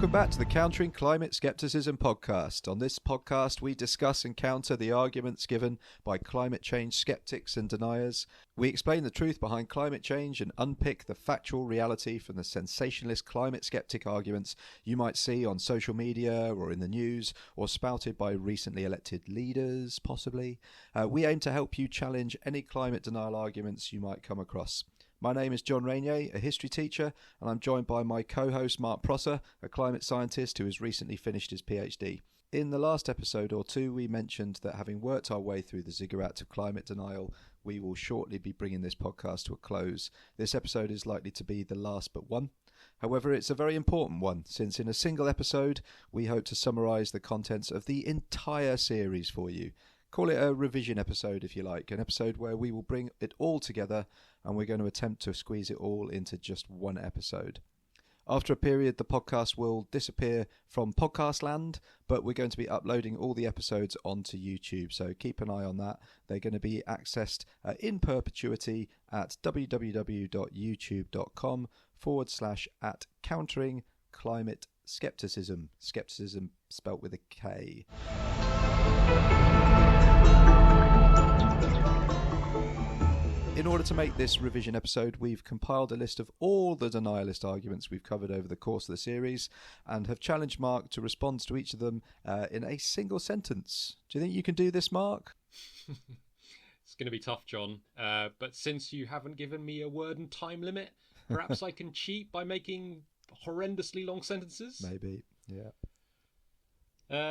Welcome back to the Countering Climate Skepticism podcast. On this podcast, we discuss and counter the arguments given by climate change skeptics and deniers. We explain the truth behind climate change and unpick the factual reality from the sensationalist climate skeptic arguments you might see on social media or in the news or spouted by recently elected leaders, possibly. We aim to help you challenge any climate denial arguments you might come across. My name is John Rainier, a history teacher, and I'm joined by my co-host Mark Prosser, a climate scientist who has recently finished his PhD. In the last episode or two, we mentioned that having worked our way through the ziggurat of climate denial, we will shortly be bringing this podcast to a close. This episode is likely to be the last but one. However, it's a very important one, since in a single episode, we hope to summarise the contents of the entire series for you. Call it a revision episode if you like, an episode where we will bring it all together and we're going to attempt to squeeze it all into just one episode. After a period, the podcast will disappear from podcast land, but we're going to be uploading all the episodes onto YouTube, so keep an eye on that. They're going to be accessed in perpetuity at www.youtube.com/@countering-climate-skepticism. Skepticism spelt with a K. In order to make this revision episode, we've compiled a list of all the denialist arguments we've covered over the course of the series and have challenged Mark to respond to each of them in a single sentence. Do you think you can do this, Mark? It's going to be tough, John. But since you haven't given me a word and time limit, perhaps I can cheat by making horrendously long sentences? Maybe, yeah.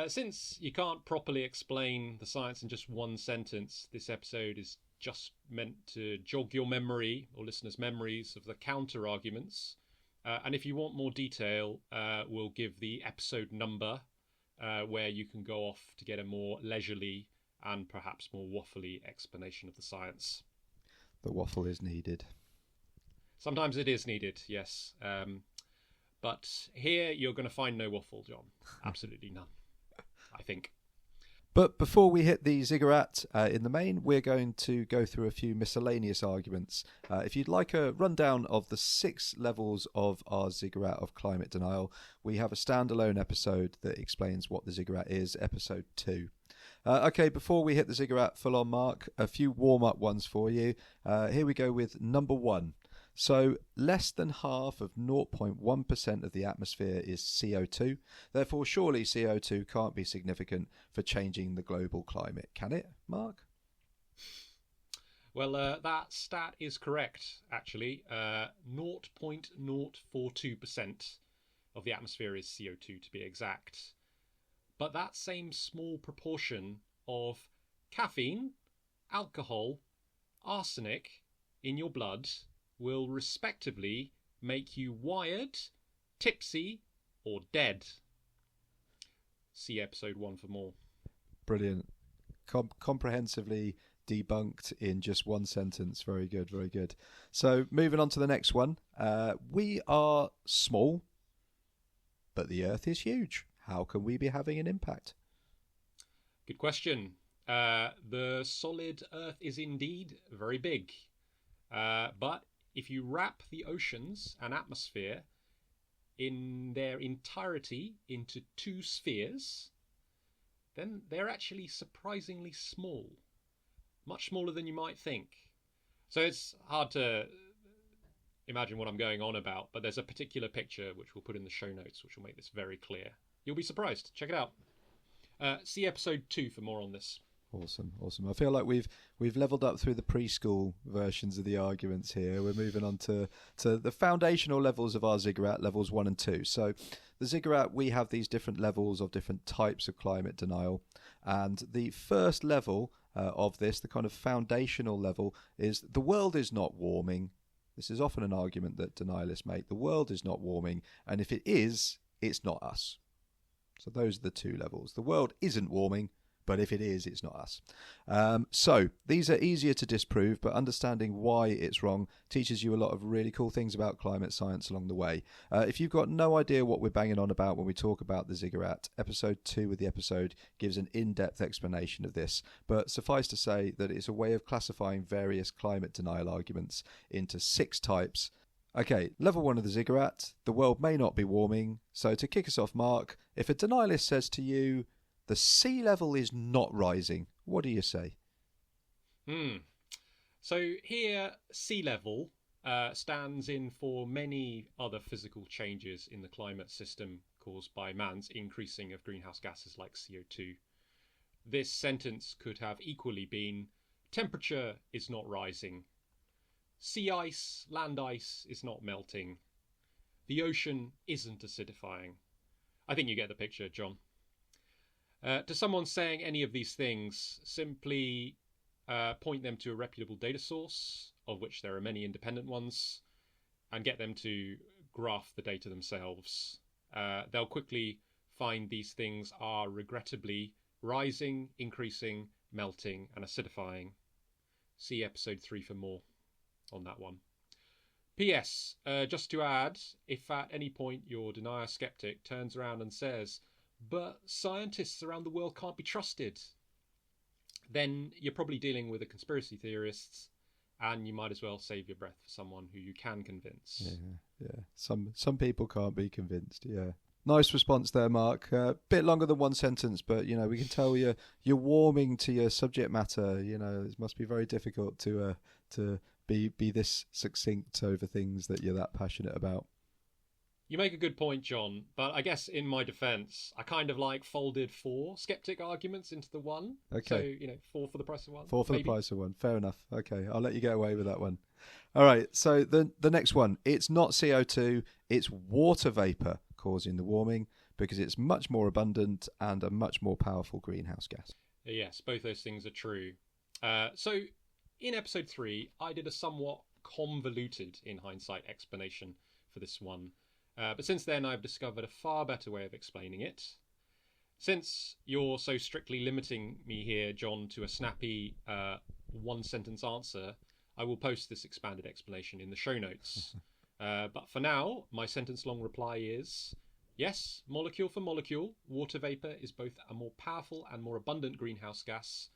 Since you can't properly explain the science in just one sentence, this episode is just meant to jog your memory, or listeners' memories, of the counter-arguments. And if you want more detail, we'll give the episode number where you can go off to get a more leisurely and perhaps more waffly explanation of the science. The waffle is needed. Sometimes it is needed, yes. But here you're going to find no waffle, John. Absolutely none, I think. But before we hit the ziggurat in the main, we're going to go through a few miscellaneous arguments. If you'd like a rundown of the 6 levels of our ziggurat of climate denial, we have a standalone episode that explains what the ziggurat is, episode 2. Okay, before we hit the ziggurat full on, Mark, a few warm-up ones for you. Here we go with number 1. So less than half of 0.1% of the atmosphere is CO2. Therefore, surely CO2 can't be significant for changing the global climate, can it, Mark? Well, that stat is correct, actually. 0.042% of the atmosphere is CO2, to be exact. But that same small proportion of caffeine, alcohol, arsenic in your blood will respectively make you wired, tipsy, or dead. See episode 1 for more. Brilliant. Comprehensively debunked in just one sentence. Very good, very good. So moving on to the next one. We are small, but the Earth is huge. How can we be having an impact? Good question. The solid Earth is indeed very big. But if you wrap the oceans and atmosphere in their entirety into 2 spheres, then they're actually surprisingly small. Much smaller than you might think. So it's hard to imagine what I'm going on about, but there's a particular picture which we'll put in the show notes which will make this very clear. You'll be surprised. Check it out. See episode 2 for more on this. Awesome. I feel like we've leveled up through the preschool versions of the arguments here. We're moving on to the foundational levels of our ziggurat, levels 1 and 2. So the ziggurat, we have these different levels of different types of climate denial. And the first level of this, the kind of foundational level, is the world is not warming. This is often an argument that denialists make. The world is not warming, and if it is, it's not us. So those are the 2 levels. The world isn't warming, but if it is, it's not us. So these are easier to disprove, but understanding why it's wrong teaches you a lot of really cool things about climate science along the way. If you've got no idea what we're banging on about when we talk about the ziggurat, episode 2 of the episode gives an in-depth explanation of this. But suffice to say that it's a way of classifying various climate denial arguments into 6 types, Okay, level 1 of the ziggurat. The world may not be warming. So to kick us off, Mark, if a denialist says to you, the sea level is not rising, what do you say? So here, sea level stands in for many other physical changes in the climate system caused by man's increasing of greenhouse gases like CO2. This sentence could have equally been, temperature is not rising. Sea ice, land ice is not melting. The ocean isn't acidifying. I think you get the picture, John. To someone saying any of these things, simply point them to a reputable data source, of which there are many independent ones, and get them to graph the data themselves. They'll quickly find these things are regrettably rising, increasing, melting, and acidifying. See episode 3 for more on that one. P.S. Just to add, if at any point your denier skeptic turns around and says, but scientists around the world can't be trusted, then you're probably dealing with a conspiracy theorists, and you might as well save your breath for someone who you can convince. Yeah. Some people can't be convinced. Yeah. Nice response there, Mark. Bit longer than one sentence, but we can tell you're warming to your subject matter. It must be very difficult to be this succinct over things that you're that passionate about. You make a good point, John, but I guess in my defence, I kind of folded 4 skeptic arguments into the one. Okay. So, 4 for the price of one. 4 for the price of one. Fair enough. Okay, I'll let you get away with that one. All right, so the next one. It's not CO2, it's water vapour causing the warming because it's much more abundant and a much more powerful greenhouse gas. Yes, both those things are true. So in episode 3, I did a somewhat convoluted, in hindsight, explanation for this one. But since then, I've discovered a far better way of explaining it. Since you're so strictly limiting me here, John, to a snappy one-sentence answer, I will post this expanded explanation in the show notes. But for now, my sentence-long reply is, yes, molecule for molecule, water vapour is both a more powerful and more abundant greenhouse gas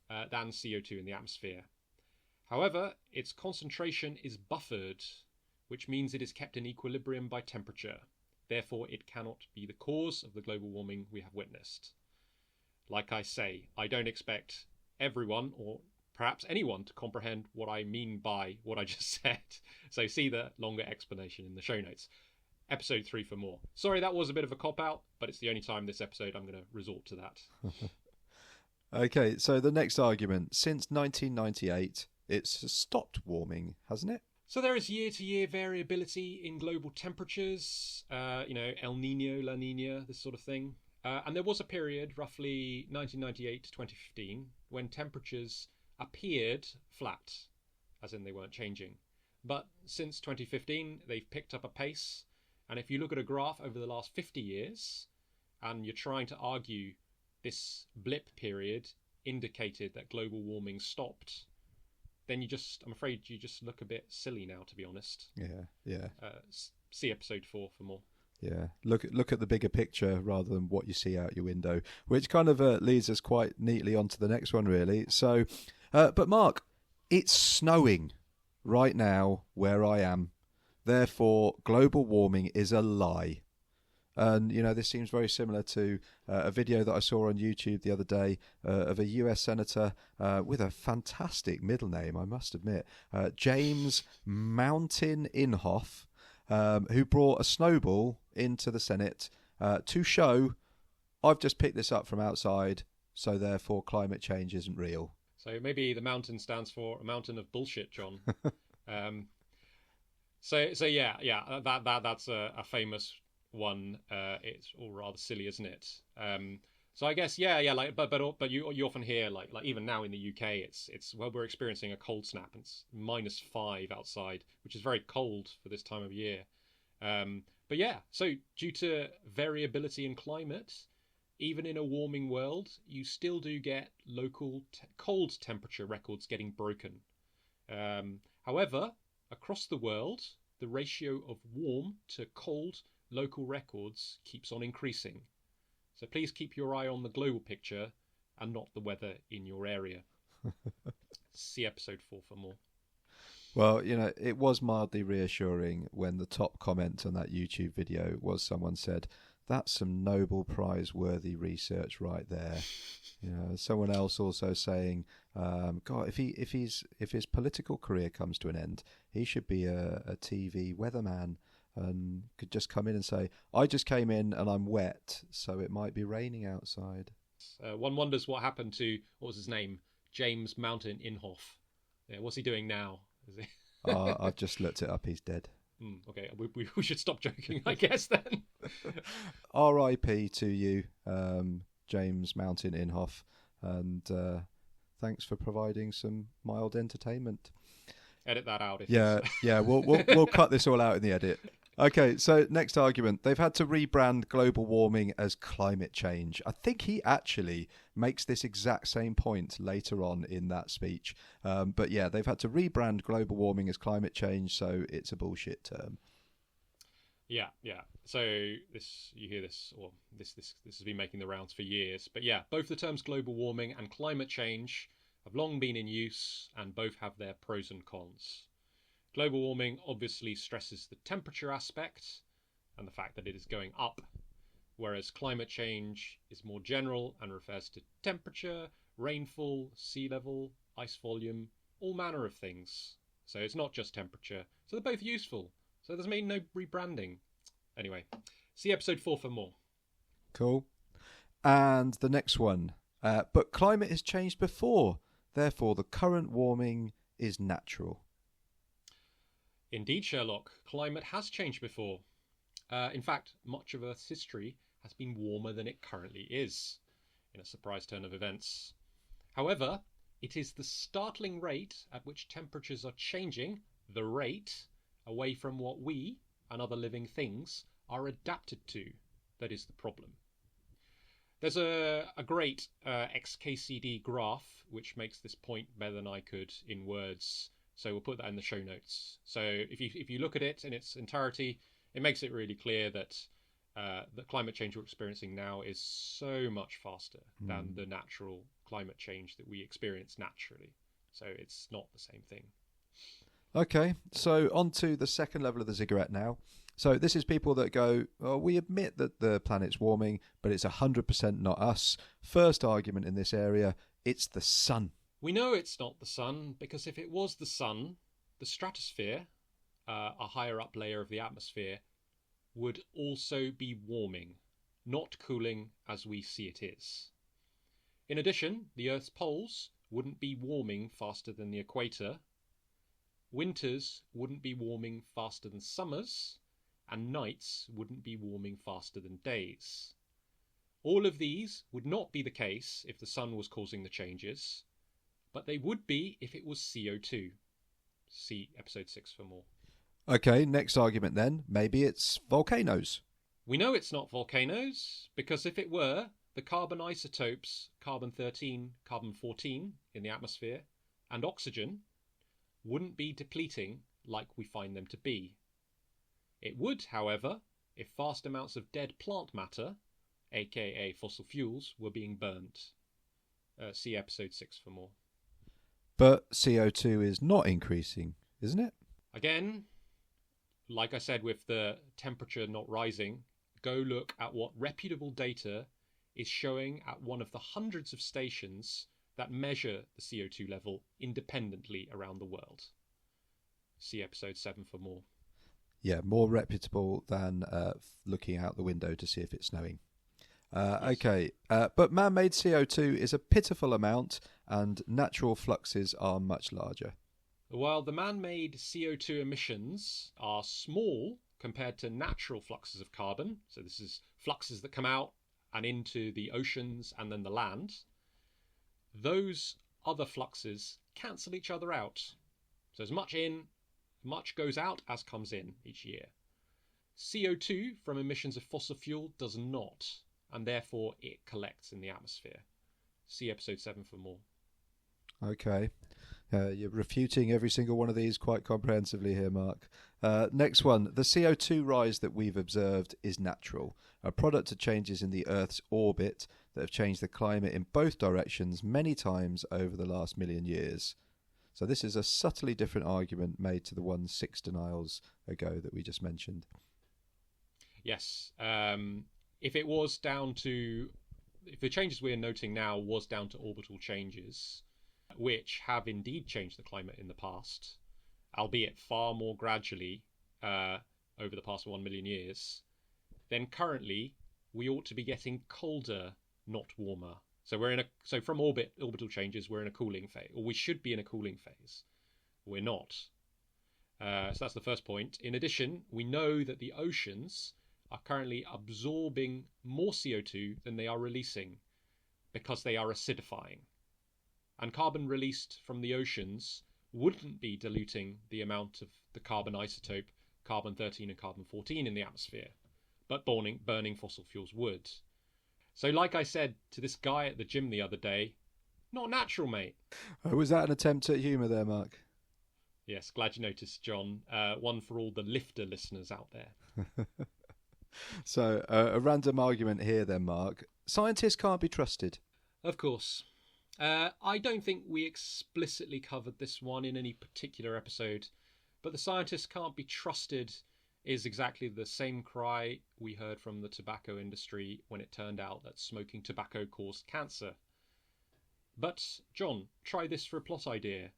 than CO2 in the atmosphere. However, its concentration is buffered, which means it is kept in equilibrium by temperature. Therefore, it cannot be the cause of the global warming we have witnessed. Like I say, I don't expect everyone, or perhaps anyone, to comprehend what I mean by what I just said. So see the longer explanation in the show notes. Episode 3 for more. Sorry, that was a bit of a cop-out, but it's the only time this episode I'm going to resort to that. Okay, so the next argument. Since 1998, it's stopped warming, hasn't it? So there is year-to-year variability in global temperatures, El Nino, La Nina, this sort of thing. And there was a period, roughly 1998 to 2015, when temperatures appeared flat, as in they weren't changing. But since 2015, they've picked up a pace. And if you look at a graph over the last 50 years, and you're trying to argue this blip period indicated that global warming stopped, then I'm afraid you just look a bit silly now, to be honest. Yeah. See episode 4 for more. Yeah, look at the bigger picture rather than what you see out your window, which kind of leads us quite neatly onto the next one, really. So, but Mark, it's snowing right now where I am. Therefore, global warming is a lie. And, this seems very similar to a video that I saw on YouTube the other day of a US senator with a fantastic middle name, I must admit, James Mountain Inhofe, who brought a snowball into the Senate to show, I've just picked this up from outside, so therefore climate change isn't real. So maybe the mountain stands for a mountain of bullshit, John. So yeah, that's a famous one. It's all rather silly, isn't it? So I guess but you often hear like even now in the UK, it's we're experiencing a cold snap. And it's -5 outside, which is very cold for this time of year. But yeah, so due to variability in climate, even in a warming world, you still do get local cold temperature records getting broken. However, across the world, the ratio of warm to cold local records keeps on increasing. So please keep your eye on the global picture and not the weather in your area. See episode 4 for more. Well, it was mildly reassuring when the top comment on that YouTube video was someone said, "That's some Nobel Prize worthy research right there." Someone else also saying, "God, if his political career comes to an end, he should be a TV weatherman and could just come in and say, 'I just came in and I'm wet, so it might be raining outside.'" One wonders what happened to, what was his name, James Mountain Inhofe. Yeah, what's he doing now? Is he... I've just looked it up. He's dead. Okay, we should stop joking, I guess, then. R.I.P. to you, James Mountain Inhofe, and thanks for providing some mild entertainment. Edit that out. We'll cut this all out in the edit. Okay, so next argument. They've had to rebrand global warming as climate change. I think he actually makes this exact same point later on in that speech. But yeah, they've had to rebrand global warming as climate change, so it's a bullshit term. Yeah. So you hear this, or this has been making the rounds for years. But yeah, both the terms global warming and climate change have long been in use, and both have their pros and cons. Global warming obviously stresses the temperature aspect and the fact that it is going up, whereas climate change is more general and refers to temperature, rainfall, sea level, ice volume, all manner of things. So it's not just temperature. So they're both useful. So there's been no rebranding. Anyway, see episode 4 for more. Cool. And the next one. But climate has changed before. Therefore, the current warming is natural. Indeed, Sherlock. Climate has changed before. In fact, much of Earth's history has been warmer than it currently is, in a surprise turn of events. However, it is the startling rate at which temperatures are changing, the rate, away from what we and other living things are adapted to, that is the problem. There's a great XKCD graph which makes this point better than I could in words. So we'll put that in the show notes. So if you look at it in its entirety, it makes it really clear that the climate change we're experiencing now is so much faster than the natural climate change that we experience naturally. So it's not the same thing. Okay, so on to the second level of the ziggurat now. So this is people that go, oh, we admit that the planet's warming, but it's 100% not us. First argument in this area, it's the sun. We know it's not the sun because if it was the sun, the stratosphere, a higher up layer of the atmosphere, would also be warming, not cooling as we see it is. In addition, the Earth's poles wouldn't be warming faster than the equator. Winters wouldn't be warming faster than summers, and nights wouldn't be warming faster than days. All of these would not be the case if the sun was causing the changes, but they would be if it was CO2. See episode 6 for more. Okay, next argument then. Maybe it's volcanoes. We know it's not volcanoes, because if it were, the carbon isotopes, carbon-13, carbon-14 in the atmosphere, and oxygen, wouldn't be depleting like we find them to be. It would, however, if vast amounts of dead plant matter, aka fossil fuels, were being burnt. See episode 6 for more. But CO2 is not increasing, isn't it? Again, like I said with the temperature not rising, go look at what reputable data is showing at one of the hundreds of stations that measure the CO2 level independently around the world. See episode 7 for more. Yeah, more reputable than looking out the window to see if it's snowing. Yes. Okay, but man-made CO2 is a pitiful amount and natural fluxes are much larger. While the man-made CO2 emissions are small compared to natural fluxes of carbon, so this is fluxes that come out and into the oceans and then the land, those other fluxes cancel each other out. So as much goes out as comes in each year. CO2 from emissions of fossil fuel does not, and therefore it collects in the atmosphere. See episode 7 for more. Okay. You're refuting every single one of these quite comprehensively here, Mark. Next one. The CO2 rise that we've observed is natural, a product of changes in the Earth's orbit that have changed the climate in both directions many times over the last million years. So this is a subtly different argument made to the one 6 denials ago that we just mentioned. Yes. If it was down to... If the changes we're noting now was down to orbital changes, which have indeed changed the climate in the past, albeit far more gradually over the past 1 million years, then currently we ought to be getting colder, not warmer. So from orbital changes, we're in a cooling phase, or we should be in a cooling phase. We're not. So that's the first point. In addition, we know that the oceans are currently absorbing more CO2 than they are releasing because they are acidifying. And carbon released from the oceans wouldn't be diluting the amount of the carbon isotope carbon-13 and carbon-14 in the atmosphere, but burning fossil fuels would. So like I said to this guy at the gym the other day, not natural, mate. Was that an attempt at humour there, Mark? Yes, glad you noticed, John. One for all the lifter listeners out there. So, a random argument here then, Mark. Scientists can't be trusted. Of course. I don't think we explicitly covered this one in any particular episode, but the scientists can't be trusted is exactly the same cry we heard from the tobacco industry when it turned out that smoking tobacco caused cancer. But, John, try this for a plot idea.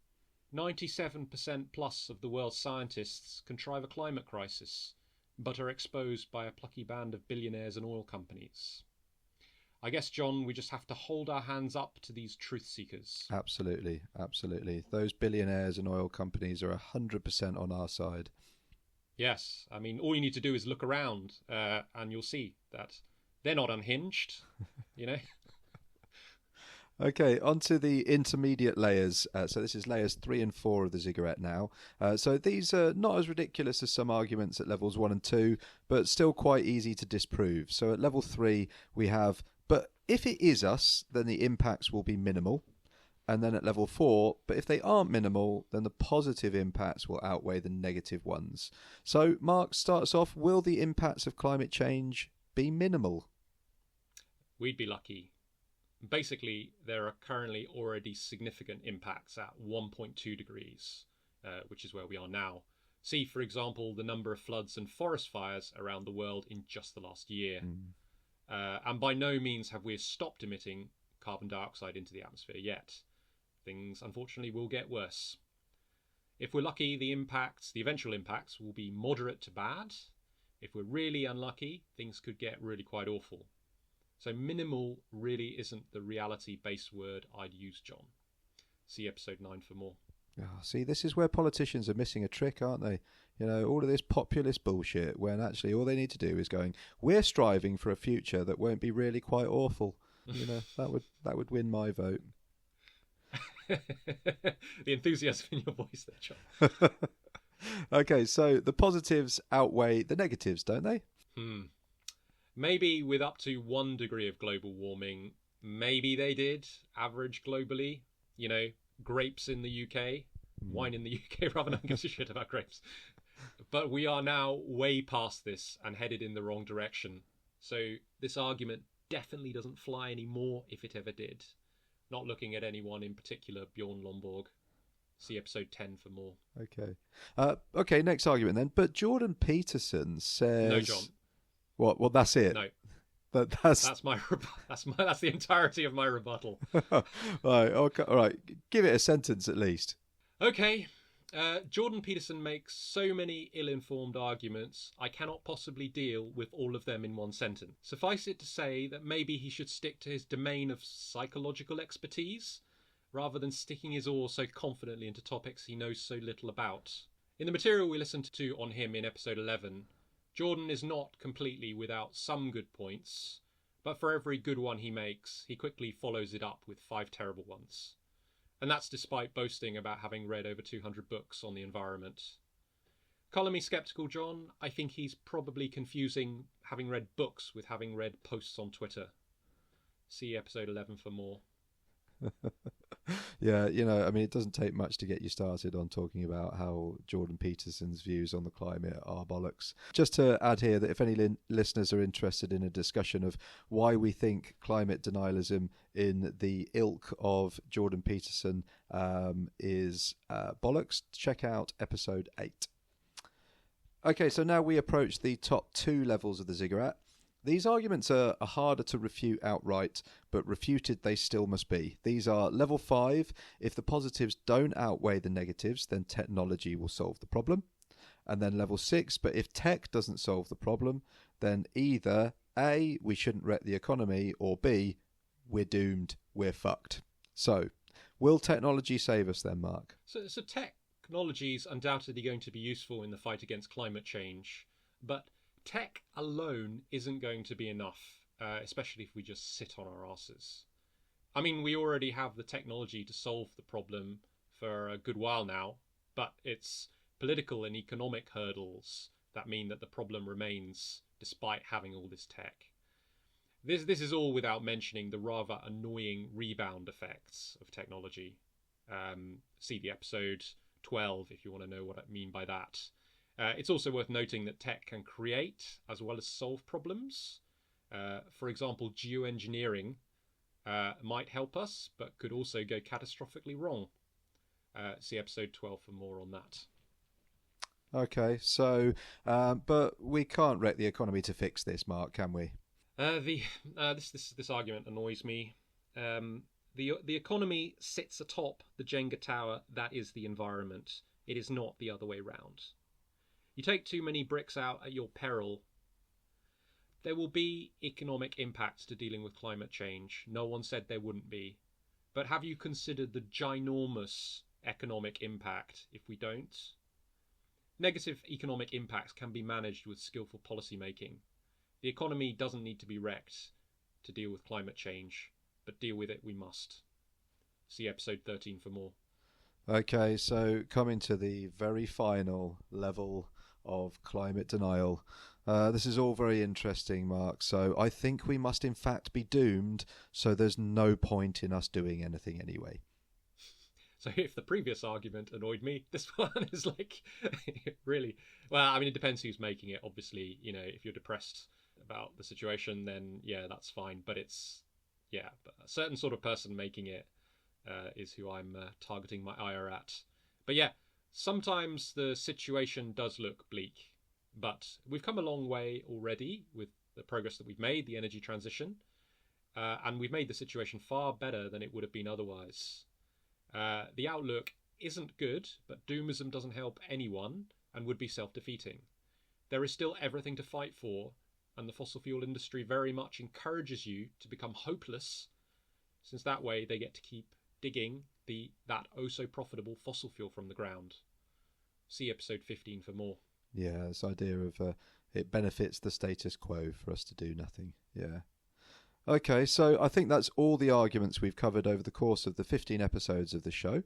97% plus of the world's scientists contrive a climate crisis, but are exposed by a plucky band of billionaires and oil companies. I guess, John, we just have to hold our hands up to these truth seekers. Absolutely, absolutely. Those billionaires and oil companies are 100% on our side. Yes, I mean, all you need to do is look around and you'll see that they're not unhinged, you know? Okay, on to the intermediate layers. So this is layers 3 and 4 of the ziggurat now. So these are not as ridiculous as some arguments at levels 1 and 2, but still quite easy to disprove. So at level 3, we have, but if it is us, then the impacts will be minimal. And then at level 4, but if they aren't minimal, then the positive impacts will outweigh the negative ones. So Mark starts off, will the impacts of climate change be minimal? We'd be lucky. Basically, there are currently already significant impacts at 1.2 degrees, which is where we are now. See, for example, the number of floods and forest fires around the world in just the last year. And by no means have we stopped emitting carbon dioxide into the atmosphere yet. Things, unfortunately, will get worse. If we're lucky, the eventual impacts will be moderate to bad. If we're really unlucky, things could get really quite awful. So minimal really isn't the reality-based word I'd use, John. See episode 9 for more. Oh, see, this is where politicians are missing a trick, aren't they? You know, all of this populist bullshit, when actually all they need to do is going, we're striving for a future that won't be really quite awful. You know, that would win my vote. The enthusiasm in your voice there, John. Okay, so the positives outweigh the negatives, don't they? Maybe with up to 1 degree of global warming, maybe they did, average globally. You know, grapes in the UK, wine in the UK, rather than gives a shit about grapes. But we are now way past this and headed in the wrong direction. So this argument definitely doesn't fly anymore if it ever did. Not looking at anyone in particular, Bjorn Lomborg. See episode 10 for more. Okay. Okay, next argument then. But Jordan Peterson says... No, John. What? Well, that's it. No. That's my that's the entirety of my rebuttal. Right. Okay. All right. Give it a sentence at least. Okay. Jordan Peterson makes so many ill-informed arguments, I cannot possibly deal with all of them in one sentence. Suffice it to say that maybe he should stick to his domain of psychological expertise, rather than sticking his oar so confidently into topics he knows so little about. In the material we listened to on him in episode 11, Jordan is not completely without some good points, but for every good one he makes, he quickly follows it up with 5 terrible ones. And that's despite boasting about having read over 200 books on the environment. Call me sceptical, John. I think he's probably confusing having read books with having read posts on Twitter. See episode 11 for more. Yeah, you know, I mean, it doesn't take much to get you started on talking about how Jordan Peterson's views on the climate are bollocks. Just to add here that if any listeners are interested in a discussion of why we think climate denialism in the ilk of Jordan Peterson is bollocks, check out episode 8. Okay, so now we approach the top 2 levels of the ziggurat. These arguments are harder to refute outright, but refuted they still must be. These are level 5. If the positives don't outweigh the negatives, then technology will solve the problem. And then level 6, but if tech doesn't solve the problem, then either A, we shouldn't wreck the economy, or B, we're doomed, we're fucked. So, will technology save us then, Mark? So technology is undoubtedly going to be useful in the fight against climate change, but tech alone isn't going to be enough, especially if we just sit on our asses. I mean, we already have the technology to solve the problem for a good while now, but it's political and economic hurdles that mean that the problem remains despite having all this tech. This is all without mentioning the rather annoying rebound effects of technology. See the episode 12 if you want to know what I mean by that. It's also worth noting that tech can create as well as solve problems. For example, geoengineering might help us, but could also go catastrophically wrong. See episode 12 for more on that. Okay, so, but we can't wreck the economy to fix this, Mark, can we? This argument annoys me. The economy sits atop the Jenga tower that is the environment. It is not the other way round. You take too many bricks out at your peril. There will be economic impacts to dealing with climate change. No one said there wouldn't be. But have you considered the ginormous economic impact if we don't? Negative economic impacts can be managed with skillful policy making. The economy doesn't need to be wrecked to deal with climate change, but deal with it we must. See episode 13 for more. Okay, so coming to the very final level of climate denial. This is all very interesting, Mark. So I think we must in fact be doomed, so there's no point in us doing anything anyway. So if the previous argument annoyed me, this one is like, really? Well, I mean, it depends who's making it. Obviously, you know, if you're depressed about the situation, then yeah, that's fine. But it's, yeah, but a certain sort of person making it is who I'm targeting my ire at. But yeah, sometimes the situation does look bleak, but we've come a long way already with the progress that we've made, the energy transition, and we've made the situation far better than it would have been otherwise. The outlook isn't good, but doomism doesn't help anyone and would be self-defeating. There is still everything to fight for, and the fossil fuel industry very much encourages you to become hopeless, since that way they get to keep digging that so profitable fossil fuel from the ground. See episode 15 for more. Yeah, this idea of it benefits the status quo for us to do nothing. Yeah. Okay, so I think that's all the arguments we've covered over the course of the 15 episodes of the show.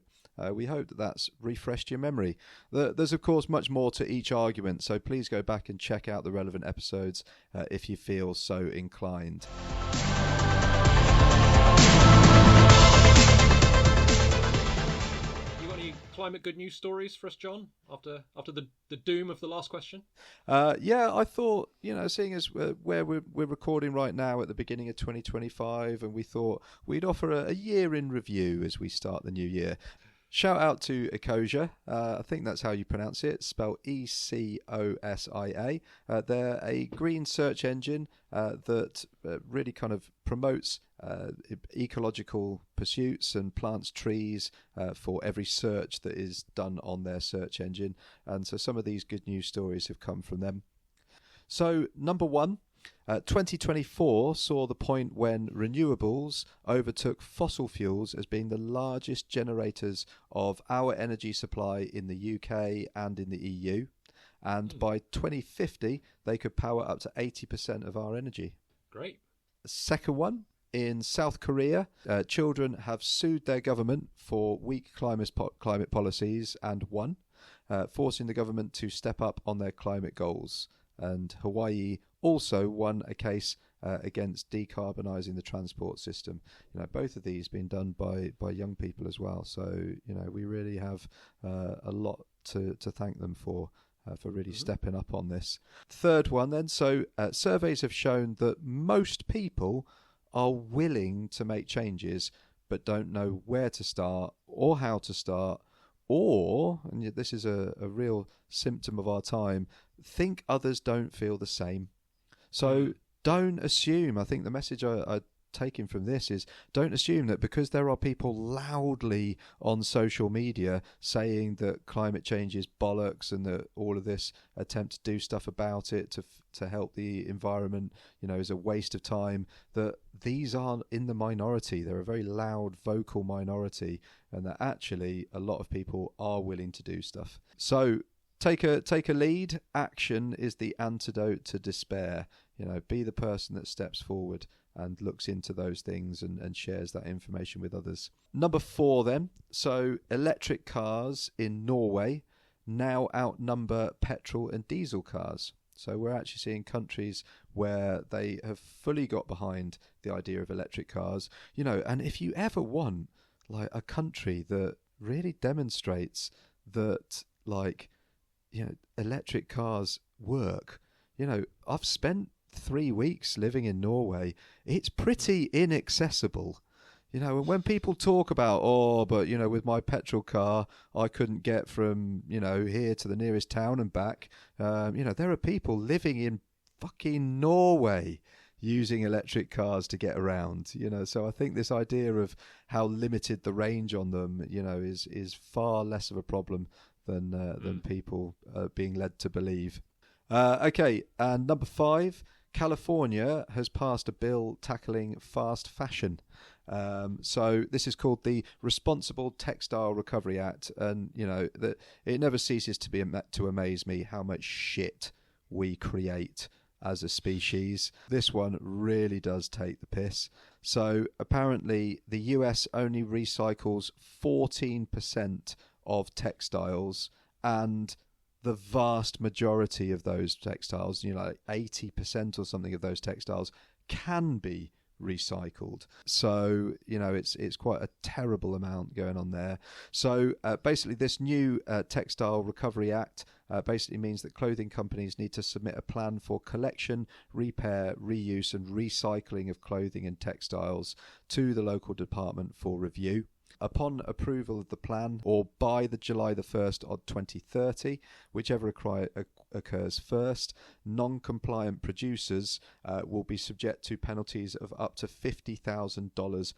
We hope that that's refreshed your memory. There's, of course, much more to each argument, so please go back and check out the relevant episodes if you feel so inclined. Climate good news stories for us, John, after the doom of the last question? Yeah, I thought, you know, seeing as where we're recording right now at the beginning of 2025, and we thought we'd offer a year in review as we start the new year. Shout out to Ecosia. I think that's how you pronounce it. Spelled Ecosia. They're a green search engine that really kind of promotes ecological pursuits and plants trees for every search that is done on their search engine. And so some of these good news stories have come from them. So number one, 2024 saw the point when renewables overtook fossil fuels as being the largest generators of our energy supply in the UK and in the EU. And by 2050, they could power up to 80% of our energy. Great. Second one, in South Korea, children have sued their government for weak climate policies and won, forcing the government to step up on their climate goals. And Hawaii also won a case against decarbonising the transport system. Both of these being done by young people as well. So we really have a lot to thank them for really stepping up on this. Third one then. So surveys have shown that most people are willing to make changes, but don't know where to start or how to start, or, and this is a real symptom of our time, think others don't feel the same. So don't assume, I think the message I taking from this is, don't assume that because there are people loudly on social media saying that climate change is bollocks and that all of this attempt to do stuff about it to help the environment is a waste of time, that these aren't in the minority. They're a very loud, vocal minority, and that actually a lot of people are willing to do stuff. So take a lead. Action is the antidote to despair. Be the person that steps forward and looks into those things and shares that information with others. Number 4 then. So electric cars in Norway now outnumber petrol and diesel cars. So we're actually seeing countries where they have fully got behind the idea of electric cars. And if you ever want like a country that really demonstrates that electric cars work, I've spent 3 weeks living in Norway. It's pretty inaccessible. And when people talk about, but with my petrol car I couldn't get from here to the nearest town and back, there are people living in fucking Norway using electric cars to get around. So I think this idea of how limited the range on them is far less of a problem than people being led to believe. Okay, and number 5, California has passed a bill tackling fast fashion. So this is called the Responsible Textile Recovery Act, and that it never ceases to amaze me how much shit we create as a species. This one really does take the piss. So apparently the US only recycles 14% of textiles, and the vast majority of those textiles, like 80% or something of those textiles, can be recycled. So it's quite a terrible amount going on there. So basically this new Textile Recovery Act basically means that clothing companies need to submit a plan for collection, repair, reuse and recycling of clothing and textiles to the local department for review. Upon approval of the plan, or by the July the 1st of 2030, whichever occurs first, non-compliant producers will be subject to penalties of up to $50,000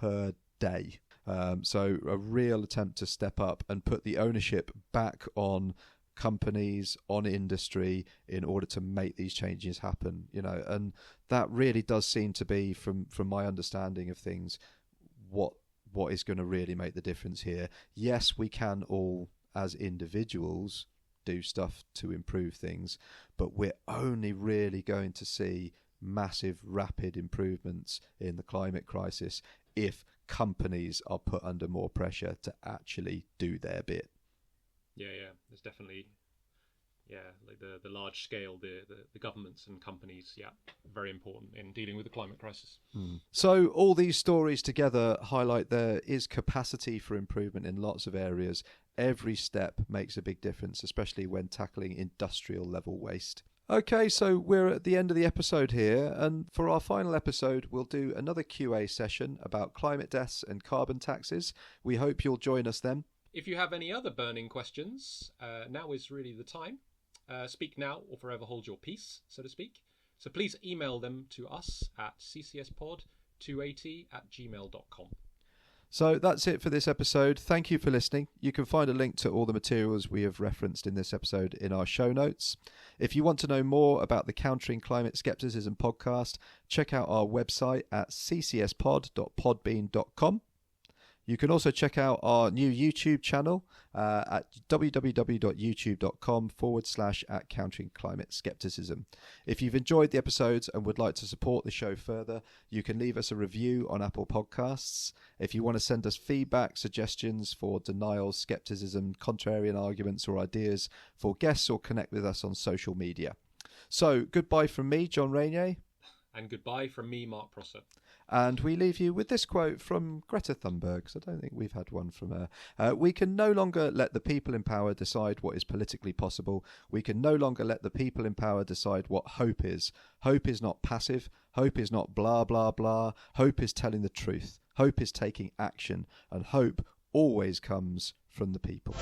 per day. So a real attempt to step up and put the ownership back on companies, on industry, in order to make these changes happen. And that really does seem to be, from my understanding of things, what is going to really make the difference here. Yes, we can all, as individuals, do stuff to improve things, but we're only really going to see massive, rapid improvements in the climate crisis if companies are put under more pressure to actually do their bit. Yeah, there's definitely, like the large scale, the governments and companies, very important in dealing with the climate crisis. So all these stories together highlight there is capacity for improvement in lots of areas. Every step makes a big difference, especially when tackling industrial level waste. Okay, so we're at the end of the episode here, and for our final episode we'll do another QA session about climate deaths and carbon taxes. We hope you'll join us then. If you have any other burning questions, now is really the time. Speak now or forever hold your peace, so to speak. So please email them to us at ccspod280@gmail.com. So that's it for this episode. Thank you for listening. You can find a link to all the materials we have referenced in this episode in our show notes. If you want to know more about the Countering Climate Skepticism podcast, check out our website at ccspod.podbean.com. You can also check out our new YouTube channel at www.youtube.com/@counteringclimateskepticism. If you've enjoyed the episodes and would like to support the show further, you can leave us a review on Apple Podcasts. If you want to send us feedback, suggestions for denial, skepticism, contrarian arguments or ideas for guests, or connect with us on social media. So goodbye from me, John Rainier. And goodbye from me, Mark Prosser. And we leave you with this quote from Greta Thunberg, because I don't think we've had one from her. We can no longer let the people in power decide what is politically possible. We can no longer let the people in power decide what hope is. Hope is not passive. Hope is not blah, blah, blah. Hope is telling the truth. Hope is taking action. And hope always comes from the people.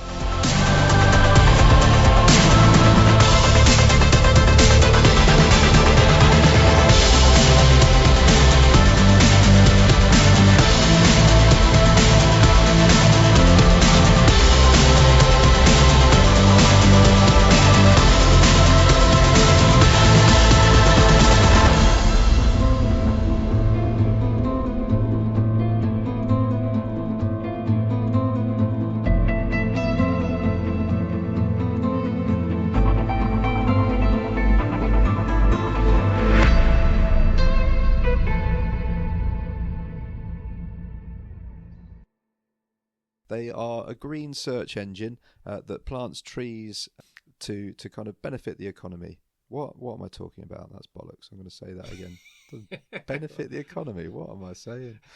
They are a green search engine that plants trees to kind of benefit the economy. What am I talking about? That's bollocks. I'm going to say that again. Benefit the economy. What am I saying?